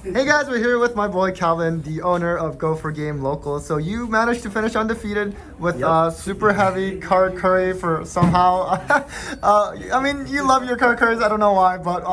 Hey guys, we're here with my boy Calvin, the owner of Go for Game Local. So you managed to finish undefeated with super heavy Karakuri for somehow. I mean, you love your Karakuris. I don't know why, but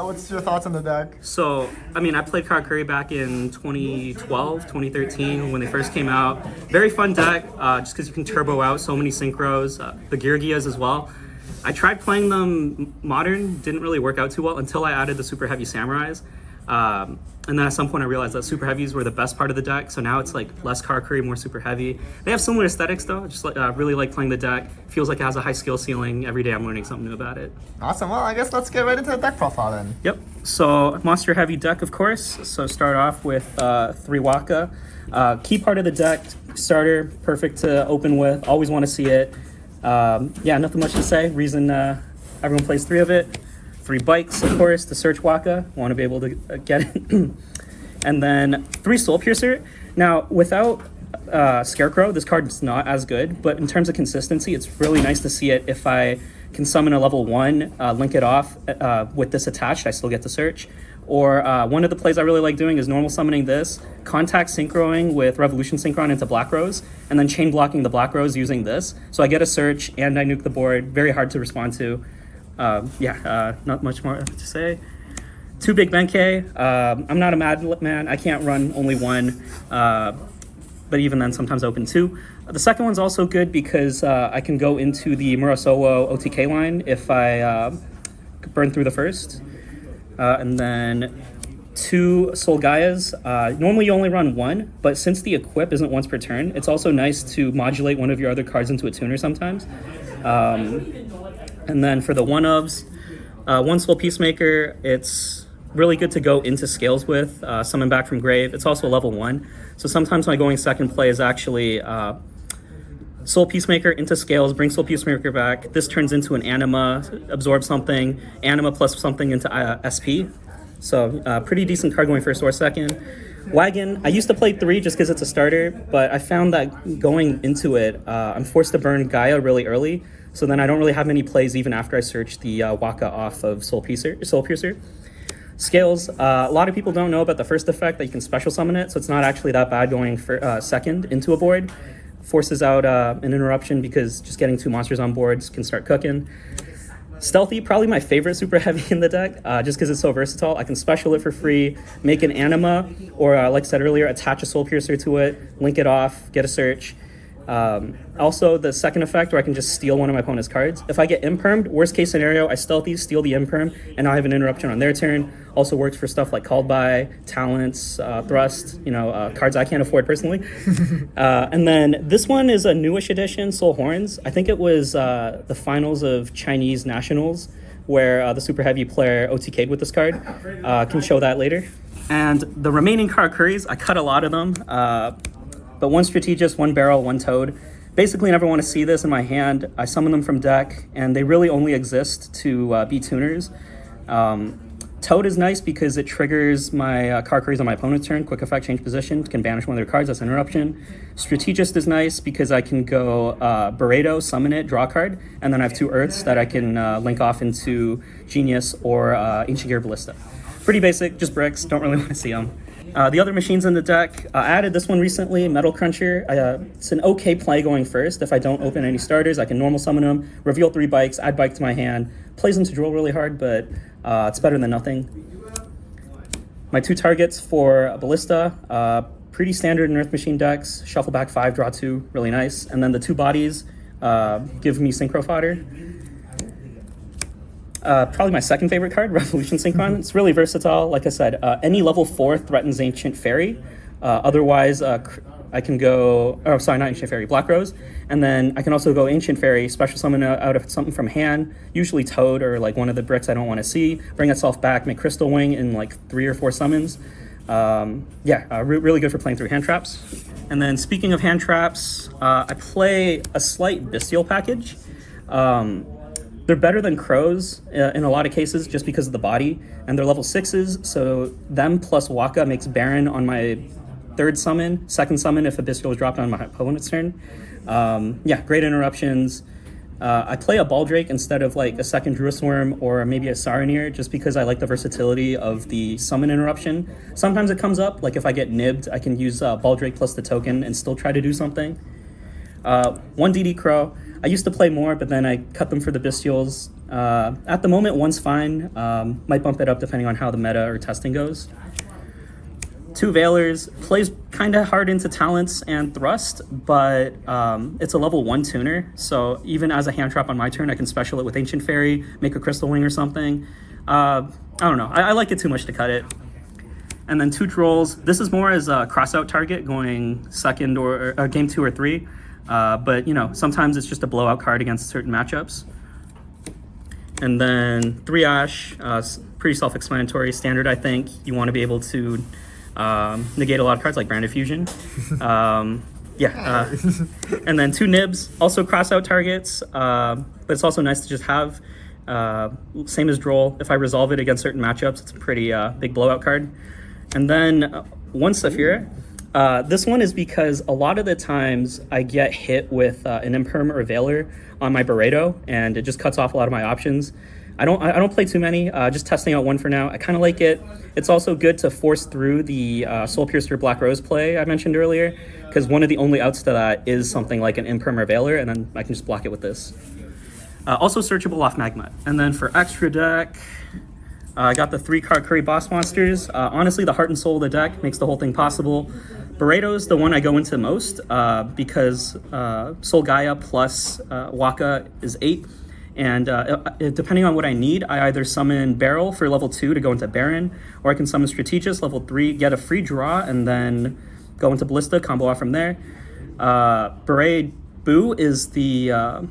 what's your thoughts on the deck? So, I played Karakuri back in 2012, 2013 when they first came out. Very fun deck, just because you can turbo out so many synchros, the Geargias as well. I tried playing them modern, didn't really work out too well until I added the Superheavy Samurais. And then at some point I realized that super heavies were the best part of the deck, so now it's like less Karakuri, more super heavy. They have similar aesthetics though. Just really like playing the deck. Feels like it has a high skill ceiling. Every day I'm learning something new about it. Awesome. Well, I guess let's get right into the deck profile then. Yep. So monster heavy deck, of course. So start off with 3 Waka. Key part of the deck, starter, perfect to open with. Always want to see it. Yeah, nothing much to say. Reason everyone plays 3 of it. 3 bikes, of course, to search Waka. Want to be able to get it. And then 3 Soul Piercer. Now, without Scarecrow, this card is not as good, but in terms of consistency, it's really nice to see it. If I can summon a level 1, link it off with this attached, I still get to search. Or one of the plays I really like doing is normal summoning this, contact synchroing with Revolution Synchron into Black Rose, and then chain blocking the Black Rose using this. So I get a search and I nuke the board. Very hard to respond to. Not much more to say. 2 big Benkei. I'm not a mad man. I can't run only 1, but even then sometimes open 2. The second one's also good because I can go into the Murasowo OTK line if I burn through the first. And then 2 Soul Gaias. Normally you only run 1, but since the equip isn't once per turn, it's also nice to modulate one of your other cards into a tuner sometimes. And then for the 1-ofs, 1 Soul Peacemaker, it's really good to go into scales with, summon back from grave. It's also a level 1. So sometimes my going second play is actually Soul Peacemaker into scales, bring Soul Peacemaker back. This turns into an Anima, absorb something, Anima plus something into SP. So pretty decent card going first or second. Wagon, I used to play 3 just because it's a starter, but I found that going into it, I'm forced to burn Gaia really early. So then I don't really have many plays even after I search the Waka off of Soul Piercer. Scales, a lot of people don't know about the first effect that you can special summon it, so it's not actually that bad going for second into a board. Forces out an interruption because just getting 2 monsters on boards can start cooking. Stealthy, probably my favorite super heavy in the deck, just because it's so versatile. I can special it for free, make an Anima, or like I said earlier, attach a Soul Piercer to it, link it off, get a search. Also, the second effect where I can just steal one of my opponent's cards. If I get impermed, worst case scenario, I stealthy, steal the imperm, and now I have an interruption on their turn. Also works for stuff like Called By, Talents, Thrust, cards I can't afford personally. And then this one is a newish edition, Soul Horns. I think it was the finals of Chinese Nationals where the super heavy player OTK'd with this card. Can show that later. And the remaining Karakuris, I cut a lot of them. But 1 Strategist, 1 Barrel, 1 Toad. Basically, I never want to see this in my hand. I summon them from deck, and they really only exist to be tuners. Toad is nice because it triggers my Karakuris on my opponent's turn. Quick effect, change position, can banish one of their cards. That's an interruption. Strategist is nice because I can go Burrito, summon it, draw a card, and then I have 2 Earths that I can link off into Genius or Ancient Gear Ballista. Pretty basic, just bricks. Don't really want to see them. The other machines in the deck, I added this one recently, Metal Cruncher. It's an okay play going first. If I don't open any starters, I can normal summon them, reveal 3 bikes, add bike to my hand. Plays into drill really hard, but it's better than nothing. My 2 targets for Ballista, pretty standard in Earth Machine decks. Shuffle back 5, draw 2, really nice. And then the 2 bodies give me Synchro Fodder. Probably my second favorite card, Revolution Synchron. It's really versatile. Like I said, any level 4 threatens Ancient Fairy. Otherwise, I can go, not Ancient Fairy, Black Rose. And then I can also go Ancient Fairy, special summon out of something from hand, usually Toad or like one of the bricks I don't want to see, bring itself back, make Crystal Wing in like 3 or 4 summons. Really good for playing through hand traps. And then speaking of hand traps, I play a slight Bestial package. They're better than Crows in a lot of cases just because of the body, and they're level 6s, so them plus Waka makes Baron on my second summon if a Bestial is dropped on my opponent's turn. Great interruptions. I play a Baldrake instead of like a second Druisworm or maybe a Saronir, just because I like the versatility of the summon interruption. Sometimes it comes up, like if I get nibbed, I can use Baldrake plus the token and still try to do something. One DD Crow. I used to play more, but then I cut them for the Bestials. At the moment, one's fine. Might bump it up depending on how the meta or testing goes. Two Veilers. Plays kind of hard into talents and thrust, but it's a level 1 tuner, so even as a hand trap on my turn, I can special it with Ancient Fairy, make a Crystal Wing or something. I don't know. I like it too much to cut it. And then two Trolls. This is more as a cross-out target going second or game 2 or 3, but you know, sometimes it's just a blowout card against certain matchups. And then 3 Ash. Pretty self-explanatory. Standard, I think. You want to be able to negate a lot of cards like Branded Fusion. And then 2 Nibs, also cross out targets, but it's also nice to just have, same as Droll. If I resolve it against certain matchups, it's a pretty big blowout card. And then 1 Saphira. This one is because a lot of the times I get hit with an Imperm or Veiler on my Barreto, and it just cuts off a lot of my options. I don't play too many, just testing out one for now. I kind of like it. It's also good to force through the Soul Piercer Black Rose play I mentioned earlier, because one of the only outs to that is something like an Imperm or Veiler, and then I can just block it with this. Also searchable off Magma. And then for extra deck, I got the 3 Karakuri boss monsters. Honestly, the heart and soul of the deck makes the whole thing possible. Barreto's the one I go into most, because Soul Gaia plus Waka is 8. And depending on what I need, I either summon Barrel for level 2 to go into Baron, or I can summon Strategist level 3, get a free draw, and then go into Ballista, combo off from there. Beret Boo is the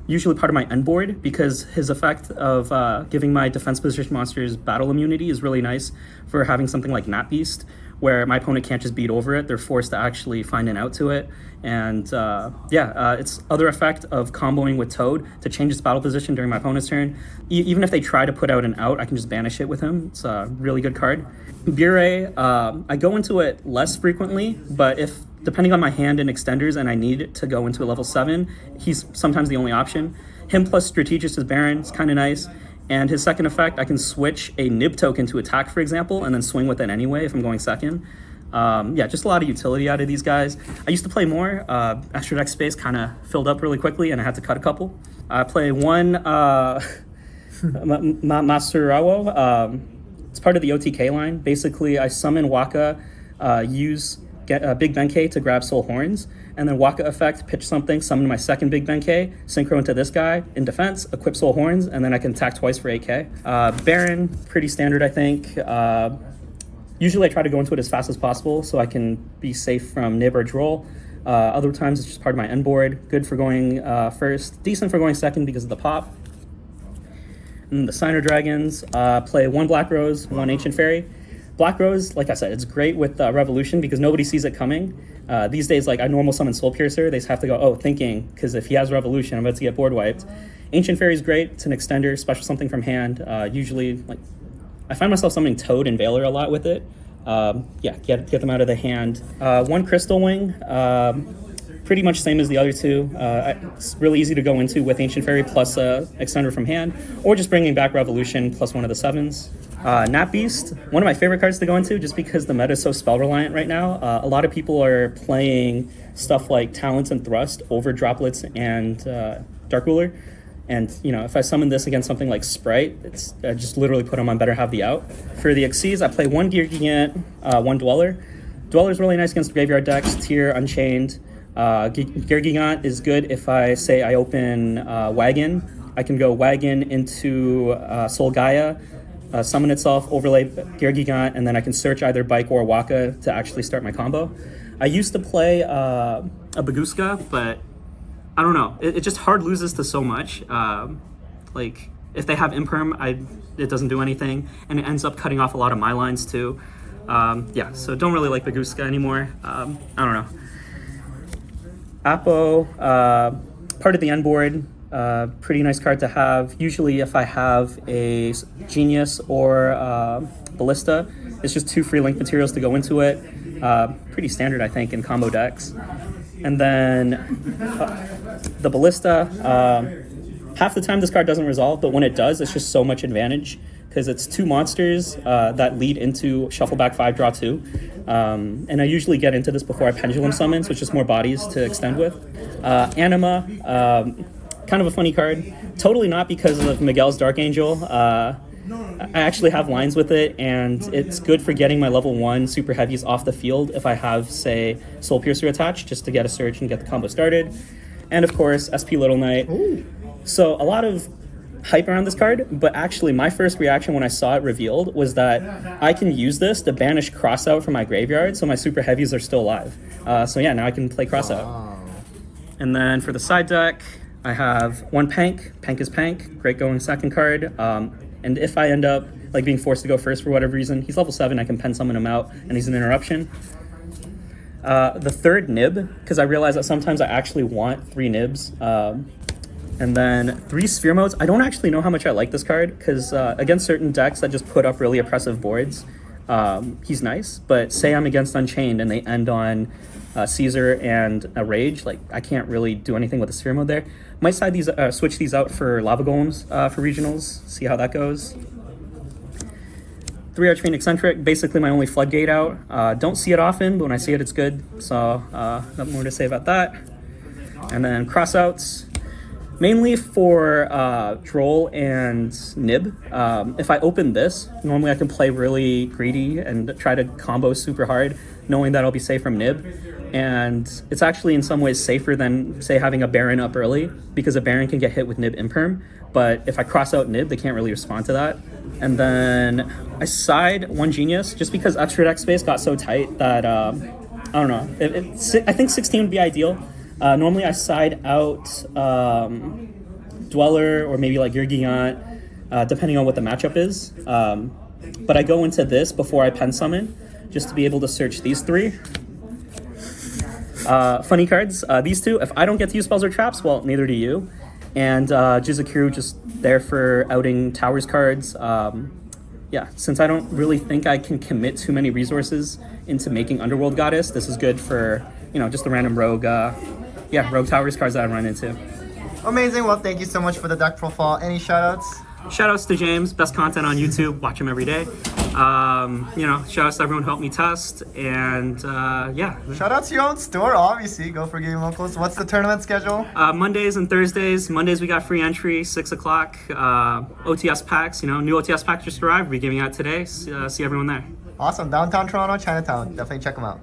usually part of my end board, because his effect of giving my defense position monsters battle immunity is really nice for having something like Gnat Beast, where my opponent can't just beat over it. They're forced to actually find an out to it. And its other effect of comboing with Toad to change its battle position during my opponent's turn. Even if they try to put out an out, I can just banish it with him. It's a really good card. Bure, I go into it less frequently, but if depending on my hand and extenders and I need to go into a level 7, he's sometimes the only option. Him plus Strategist as Baron is kind of nice. And his second effect, I can switch a Nib token to attack, for example, and then swing with it anyway if I'm going second. Just a lot of utility out of these guys. I used to play more. Extra deck space kind of filled up really quickly, and I had to cut a couple. I play one Masurawo. It's part of the OTK line. Basically, I summon Waka, get Big Benkei to grab Soul Horns, and then Waka effect, pitch something, summon my second Big Benkei, synchro into this guy in defense, equip Soul Horns, and then I can attack twice for 8k. Baron, pretty standard, I think. Usually I try to go into it as fast as possible so I can be safe from Nib or Droll. Other times it's just part of my end board. Good for going first, decent for going second because of the pop. And the Signer Dragons, play 1 Black Rose, 1 Ancient Fairy. Black Rose, like I said, it's great with Revolution because nobody sees it coming. These days, like I normal summon Soul Piercer, they just have to go, oh, thinking, because if he has Revolution, I'm about to get board wiped. Ancient Fairy is great. It's an extender, special something from hand. Usually, like I find myself summoning Toad and Veiler a lot with it. Get them out of the hand. 1 Crystal Wing, pretty much same as the other 2. It's really easy to go into with Ancient Fairy plus extender from hand, or just bringing back Revolution plus one of the 7s. Gnat Beast, one of my favorite cards to go into just because the meta is so spell reliant right now. A lot of people are playing stuff like Talents and Thrust over Droplets and Dark Ruler. And, you know, if I summon this against something like Sprite, I just literally put them on better have the out. For the Xyz, I play 1 Gear Gigant, 1 Dweller. Dweller's really nice against graveyard decks, Tier, Unchained. Gear Gigant is good if I say I open Wagon. I can go Wagon into Soul Gaia, summon itself, overlay Gear Gigant, and then I can search either Bike or Waka to actually start my combo. I used to play a Baguska, but I don't know. It just hard loses to so much. Like if they have Imperm, it doesn't do anything, and it ends up cutting off a lot of my lines too. So don't really like Baguska anymore. I don't know. Apo, part of the end board. Pretty nice card to have. Usually if I have a Genius or Ballista, it's just 2 free link materials to go into it. Pretty standard, I think, in combo decks. And then the Ballista, half the time this card doesn't resolve, but when it does, it's just so much advantage because it's 2 monsters that lead into shuffle back 5, draw 2. And I usually get into this before I pendulum summon, so it's just more bodies to extend with. Anima, kind of a funny card. Totally not because of Miguel's Dark Angel. I actually have lines with it, and it's good for getting my level 1 super heavies off the field if I have, say, Soul Piercer attached, just to get a search and get the combo started. And of course, SP Little Knight. Ooh. So a lot of hype around this card, but actually my first reaction when I saw it revealed was that I can use this to banish Crossout from my graveyard, so my super heavies are still alive. So yeah, now I can play Crossout. Wow. And then for the side deck, I have 1 Pank. Pank is Pank. Great going second card. And if I end up like being forced to go first for whatever reason, he's level 7, I can pen summon him out, and he's an interruption. The third Nib, because I realize that sometimes I actually want 3 Nibs. And then 3 Sphere Modes. I don't actually know how much I like this card, because against certain decks that just put up really oppressive boards, he's nice. But say I'm against Unchained and they end on Caesar and a Rage, like I can't really do anything with the Sphere Mode there. Might switch these out for Lava Golems for regionals, see how that goes. 3 Archfiend Eccentric, basically my only floodgate out. Don't see it often, but when I see it, it's good. So nothing more to say about that. And then crossouts, mainly for Droll and Nib. If I open this, normally I can play really greedy and try to combo super hard, knowing that I'll be safe from Nib. And it's actually in some ways safer than, say, having a Baron up early, because a Baron can get hit with Nib Imperm. But if I cross out Nib, they can't really respond to that. And then I side 1 Genius, just because extra deck space got so tight that, I don't know, I think 16 would be ideal. Normally I side out Dweller or maybe like Yurgiant, depending on what the matchup is. But I go into this before I pen summon, just to be able to search these 3. Funny cards, these 2, if I don't get to use spells or traps, well, neither do you. And Jizukiru just there for outing Towers cards. Yeah, since I don't really think I can commit too many resources into making Underworld Goddess, this is good for, you know, just the random rogue, rogue Towers cards that I run into. Amazing. Well, thank you so much for the deck profile. Any shoutouts? Shoutouts to James, best content on YouTube. Watch him every day. Shoutouts to everyone who helped me test, and yeah. Shout out to your own store, obviously. Go for Game Locals. What's the tournament schedule? Mondays and Thursdays. Mondays we got free entry, 6 o'clock. OTS packs, new OTS packs just arrived. We're giving out today. See everyone there. Awesome. Downtown Toronto, Chinatown. Definitely check them out.